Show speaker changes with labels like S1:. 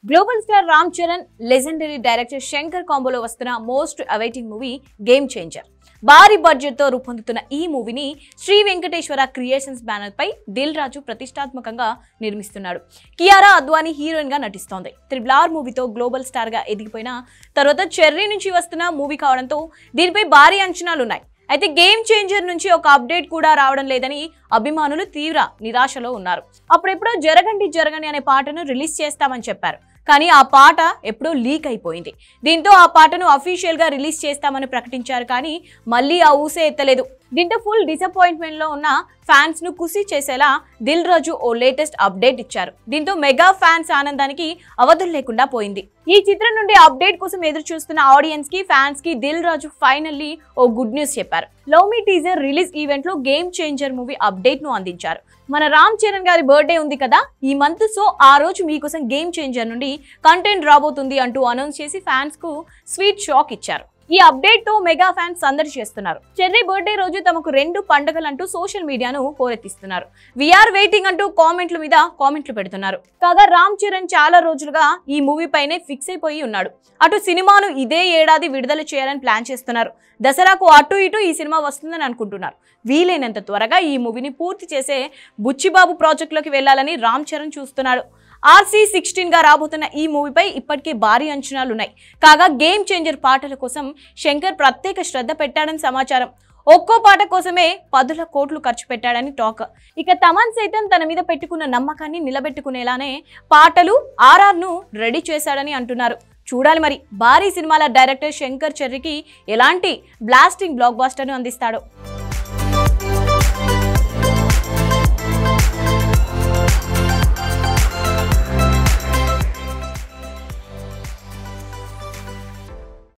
S1: Global star Ram Charan, legendary director Shankar కాంబోలో వస్తున్న most awaiting movie game changer. భారీ బడ్జెట్ తో రూపొందుతున్న ఈ మూవీని శ్రీ వెంకటేశ్వర క్రియేషన్స్ బ్యానర్ పై దిల్ రాజు ప్రతిష్టాత్మకంగా నిర్మిస్తున్నాడు. కియారా అద్వానీ హీరోయిన్ గా నటిస్తోంది. RRR మూవీతో గ్లోబల్ స్టార్ గా ఎదిగిపోయిన తర్వాత చెర్రీ నుంచి వస్తున్న మూవీ కావడంతో దీనిపై భారీ అంచనాలున్నాయి. అయితే గేమ్ చేంజర్ నుంచి ఒక అప్డేట్ కూడా రావడం లేదని అభిమానులు తీవ్ర నిరాశలో ఉన్నారు. అప్పుడెప్పుడో జరగండి అనే పాటను రిలీజ్ చేస్తామని చెప్పారు. కానీ ఆ పాట ఎప్పుడో లీక్ అయిపోయింది. దీంతో ఆ పాటను అఫీషియల్ గా రిలీజ్ చేస్తామని ప్రకటించారు. కానీ మళ్ళీ ఆ ఊసే ఎత్తలేదు. దీంతో ఫుల్ డిసప్పాయింట్మెంట్ లో ఉన్న ఫ్యాన్స్ ను ఖుషి చేసేలా దిల్ రాజు ఓ లేటెస్ట్ అప్డేట్ ఇచ్చారు. దీంతో మెగా ఫ్యాన్స్ ఆనందానికి అవధులు లేకుండా పోయింది. ఈ చిత్రం నుండి అప్డేట్ కోసం ఎదురు చూస్తున్న ఆడియన్స్ కి, ఫ్యాన్స్ కి దిల్ రాజు ఫైనల్లీ ఓ గుడ్ న్యూస్ చెప్పారు. లవ్ మీ టీజర్ రిలీజ్ ఈవెంట్ లో గేమ్ చేంజర్ మూవీ అప్డేట్ ను అందించారు. మన రామ్ చరణ్ గారి బర్త్డే ఉంది కదా ఈ మంత్, సో ఆ రోజు మీకోసం గేమ్ చేంజర్ నుండి కంటెంట్ రాబోతుంది అంటూ అనౌన్స్ చేసి ఫ్యాన్స్ కు స్వీట్ షాక్ ఇచ్చారు. ఈ అప్డేట్ తో మెగా ఫ్యాన్స్ సందడి చేస్తున్నారు. చెర్రీ బర్త్డే రోజు తమకు 2 పండుగలంటూ సోషల్ మీడియాను హోరెత్తిస్తున్నారు. వీఆర్ వెయిటింగ్ అంటూ కామెంట్ల మీద కామెంట్లు పెడుతున్నారు. కాగా రామ్ చరణ్ చాలా రోజులుగా ఈ మూవీ పైనే ఫిక్స్ అయిపోయి ఉన్నాడు. అటు సినిమాను ఇదే ఏడాది విడుదల చేయాలని ప్లాన్ చేస్తున్నారు. దసరాకు అటు ఇటు ఈ సినిమా వస్తుందని అనుకుంటున్నారు. వీలైనంత త్వరగా ఈ మూవీని పూర్తి చేసే బుచ్చిబాబు ప్రాజెక్టులోకి వెళ్లాలని రామ్ చరణ్ చూస్తున్నాడు. RC16 గా రాబోతున్న ఈ మూవీపై ఇప్పటికే భారీ అంచనాలున్నాయి. కాగా గేమ్ చేంజర్ పాటల కోసం శంకర్ ప్రత్యేక శ్రద్ధ పెట్టాడని సమాచారం. ఒక్కో పాట కోసమే 10 కోట్లు ఖర్చు పెట్టాడని టాక్. ఇక తమన్ సైతం తన మీద పెట్టుకున్న నమ్మకాన్ని నిలబెట్టుకునేలానే పాటలు RR ను రెడీ చేశాడని అంటున్నారు. చూడాలి మరి భారీ సినిమాల డైరెక్టర్ శంకర్ చెర్రీకి ఎలాంటి బ్లాస్టింగ్ బ్లాక్ బస్టర్ ను అందిస్తాడో.